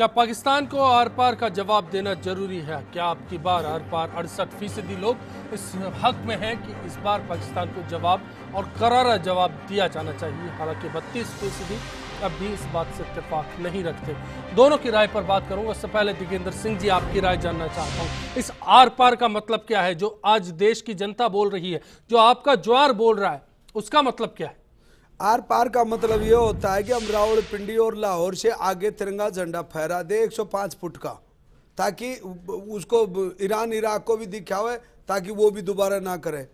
क्या पाकिस्तान को आर पार का जवाब देना जरूरी है? क्या आपकी बार आर पार 68% लोग इस हक में हैं कि इस बार पाकिस्तान को जवाब और करारा जवाब दिया जाना चाहिए। हालांकि 32% अब भी इस बात से इत्तेफाक नहीं रखते। दोनों की राय पर बात करूंगा। उससे पहले दिगेंद्र सिंह जी, आपकी राय जानना चाहता हूं। इस आर पार का मतलब क्या है जो आज देश की जनता बोल रही है, जो आपका ज्वार बोल रहा है, उसका मतलब क्या है? आर पार का मतलब ये होता है कि हम रावलपिंडी और लाहौर से आगे तिरंगा झंडा फहरा दे 105 फुट का, ताकि उसको ईरान इराक को भी दिखावे, ताकि वो भी दोबारा ना करे।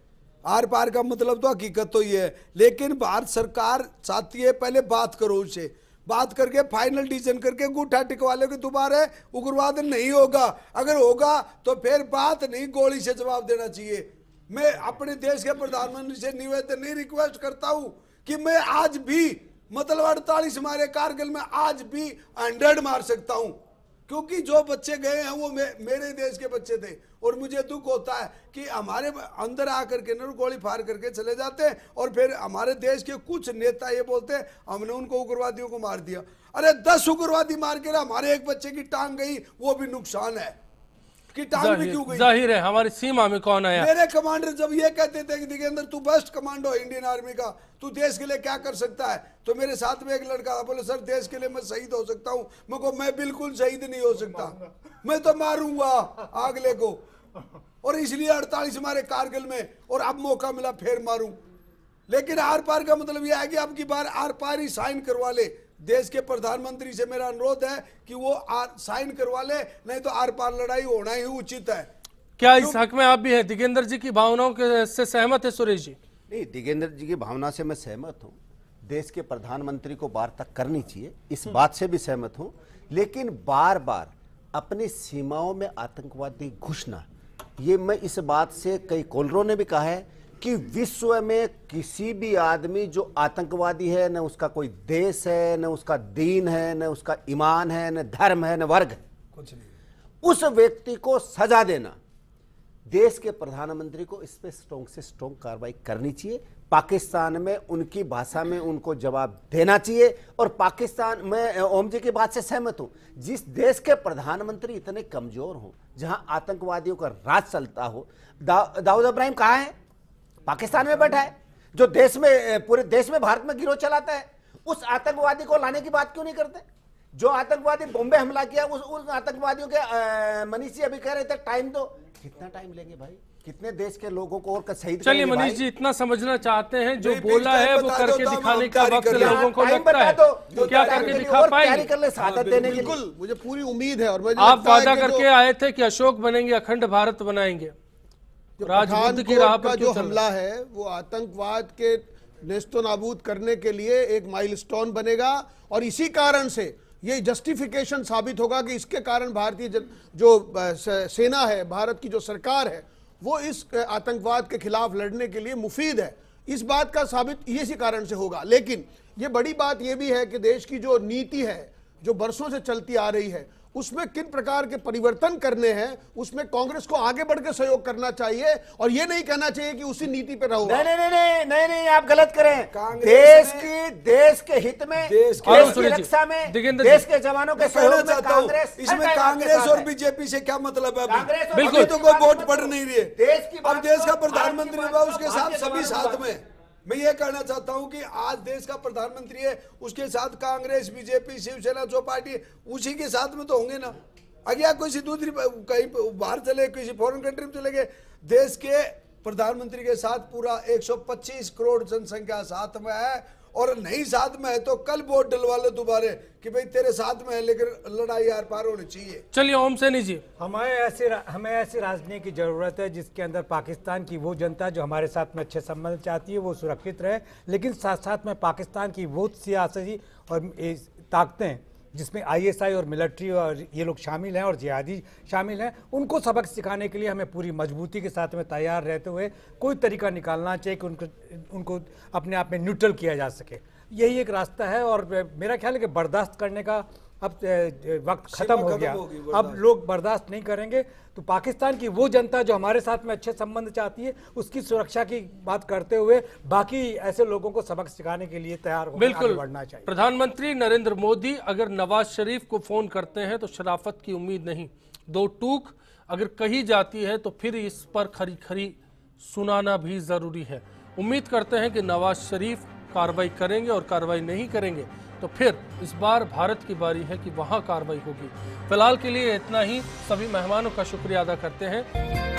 आर पार का मतलब तो हकीकत तो ये है, लेकिन भारत सरकार चाहती है पहले बात करो, उससे बात करके फाइनल डिसीजन करके अंगूठा टिकवा लो कि दोबारा उग्रवाद नहीं होगा। अगर होगा तो फिर बात नहीं, गोली से जवाब देना चाहिए। मैं अपने देश के प्रधानमंत्री से निवेदन नहीं, रिक्वेस्ट करता हूं कि मैं आज भी मतलब 48 मारे कारगिल में आज भी 100 मार सकता हूं, क्योंकि जो बच्चे गए हैं वो मेरे देश के बच्चे थे। और मुझे दुख होता है कि हमारे अंदर आकर के न गोली फाड़ करके चले जाते हैं और फिर हमारे देश के कुछ नेता ये बोलते हैं हमने उनको उग्रवादियों को मार दिया। अरे 10 उग्रवादी मार के हमारे एक बच्चे की टांग गई, वो भी नुकसान है कि टांग भी क्यों गई। जाहिर है हमारी सीमा में कौन आया। मेरे कमांडर जब ये कहते थे कि दिगेंद्र तू बेस्ट कमांडो इंडियन आर्मी का, तू देश के लिए क्या कर सकता है, तो मेरे साथ में एक लड़का था, बोले सर देश के लिए मैं शहीद हो सकता हूं। मैं बिल्कुल शहीद नहीं हो सकता, मैं तो मारूंगा अगले को, और इसलिए 48 मारे कारगिल में, और अब मौका मिला फिर मारूं। लेकिन आर पार का मतलब यह है कि अब की बार आर पार ही साइन करवा ले। देश के प्रधानमंत्री से मेरा अनुरोध है कि वो साइन करवा ले, नहीं तो आर पार लड़ाई होना ही उचित है। क्या इस हक में आप भी हैं? दिगेंद्र जी की भावनाओं से सहमत है सुरेश जी? नहीं, दिगेंद्र जी की भावना से मैं सहमत हूँ। देश के प्रधानमंत्री को वार्ता करनी चाहिए, इस बात से भी सहमत हूँ। लेकिन बार बार अपनी सीमाओं में आतंकवादी घुसना, ये मैं इस बात से, कई कॉलरों ने भी कहा है कि विश्व में किसी भी आदमी जो आतंकवादी है, न उसका कोई देश है, न उसका दीन है, न उसका ईमान है, न धर्म है, न वर्ग है, कुछ नहीं, उस व्यक्ति को सजा देना, देश के प्रधानमंत्री को इस पे स्ट्रॉन्ग से स्ट्रॉन्ग कार्रवाई करनी चाहिए। पाकिस्तान में उनकी भाषा में उनको जवाब देना चाहिए। और पाकिस्तान में ओम जी की बात से सहमत हूं, जिस देश के प्रधानमंत्री इतने कमजोर हों, जहां आतंकवादियों का राज चलता हो, दाऊद इब्राहिम कहाँ है? पाकिस्तान में बैठा है। जो देश में, पूरे देश में भारत में गिरोह चलाता है, उस आतंकवादी को लाने की बात क्यों नहीं करते? जो आतंकवादी बॉम्बे हमला किया, उस आतंकवादियों के मनीष जी अभी कह रहे थे टाइम दो। कितना टाइम लेंगे भाई? कितने देश के लोगों को और शहीद? चलिए मनीष जी, इतना समझना चाहते हैं, जो बोला है वो करके दिखाने का वक्त लोगों को लगता है, तो क्या करके दिखा पाएंगे? शहादत देने के लिए बिल्कुल मुझे पूरी उम्मीद है। और आप वादा करके आए थे कि अशोक बनेंगे, अखंड भारत बनाएंगे। राजबुद्ध की राह पर जो हमला है वो आतंकवाद के नेस्तो नाबूद करने के लिए एक माइलस्टोन बनेगा, और इसी कारण से ये जस्टिफिकेशन साबित होगा कि इसके कारण भारतीय जो सेना है, भारत की जो सरकार है, वो इस आतंकवाद के खिलाफ लड़ने के लिए मुफीद है। इस बात का साबित इसी कारण से होगा। लेकिन ये बड़ी बात ये भी है कि देश की जो नीति है, जो बरसों से चलती आ रही है, उसमें किन प्रकार के परिवर्तन करने हैं, उसमें कांग्रेस को आगे बढ़ के सहयोग करना चाहिए, और ये नहीं कहना चाहिए कि उसी नीति पे रहो। नहीं नहीं नहीं नहीं नहीं, आप गलत करें। देश के हित में, देश की रक्षा में, देश के जवानों के सहयोग में कांग्रेस, इसमें कांग्रेस और बीजेपी से क्या मतलब है? बिल्कुल, तो कोई वोट पड़ नहीं रही है। अब देश का तो प्रधानमंत्री होगा, उसके साथ सभी साथ में। मैं ये कहना चाहता हूं कि आज देश का प्रधानमंत्री है, उसके साथ कांग्रेस, बीजेपी, शिवसेना, जो पार्टी है, उसी के साथ में तो होंगे ना। अगर कोई दूसरी कहीं बाहर चले, किसी फॉरेन कंट्री में चले गए, देश के प्रधानमंत्री के साथ पूरा 125 करोड़ जनसंख्या साथ में है। और नहीं साथ में है तो कल वोट डलवा लो दोबारा कि भाई तेरे साथ में है, लेकिन लड़ाई आर पार होनी चाहिए। चलिए ओम सैनी जी, हमें ऐसी राजनीति की जरूरत है जिसके अंदर पाकिस्तान की वो जनता जो हमारे साथ में अच्छे संबंध चाहती है वो सुरक्षित रहे, लेकिन साथ साथ में पाकिस्तान की वो सियासी और ताकतें जिसमें आईएसआई और मिलिट्री और ये लोग शामिल हैं और जिहादी शामिल हैं, उनको सबक सिखाने के लिए हमें पूरी मजबूती के साथ में तैयार रहते हुए कोई तरीका निकालना चाहिए कि उनको अपने आप में न्यूट्रल किया जा सके। यही एक रास्ता है। और मेरा ख्याल है कि बर्दाश्त करने का अब वक्त सीमा खत्म हो खत्म गया, होगी, अब बर्दाश्त। लोग बर्दाश्त नहीं करेंगे। तो पाकिस्तान की वो जनता जो हमारे साथ में अच्छे संबंध चाहती है, उसकी सुरक्षा की बात करते हुए बाकी ऐसे लोगों को सबक सिखाने के लिए तैयार होकर आगे बिल्कुल बढ़ना चाहिए। प्रधानमंत्री नरेंद्र मोदी अगर नवाज शरीफ को फोन करते हैं तो शराफत की उम्मीद नहीं, दो टूक अगर कही जाती है तो फिर इस पर खरी खरी सुनाना भी जरूरी है। उम्मीद करते हैं कि नवाज शरीफ कार्रवाई करेंगे, और कार्रवाई नहीं करेंगे तो फिर इस बार भारत की बारी है कि वहां कार्रवाई होगी। फिलहाल के लिए इतना ही। सभी मेहमानों का शुक्रिया अदा करते हैं।